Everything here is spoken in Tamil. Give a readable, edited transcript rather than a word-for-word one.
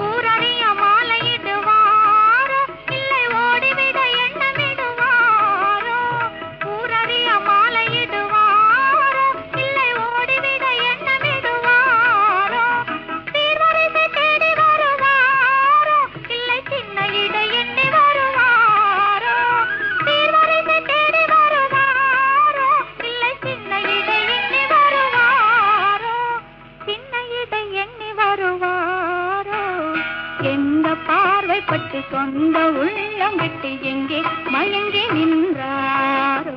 ஊரறிய மாலையிடுவாரோ இல்லை ஓடிவிட எண்ணமிடுவாரோ ஊரறிய மாலையிடுவாரோ இல்லை ஓடிவிட எண்ணமிடுவாரோ சீர்வரிசை தேடி வருவாரோ இல்லை சின்ன இடை எண்ணி வருவாரோ சீர்வரிசை தேடி வருவாரோ இல்லை சின்ன இடை எண்ணி வருவாரோ சின்ன இடை எண்ணி வருவாரோ எந்த பார்வைப்பட்டு சொந்த உள்ளம் விட்டு எங்கே மயங்கி நின்றாரோ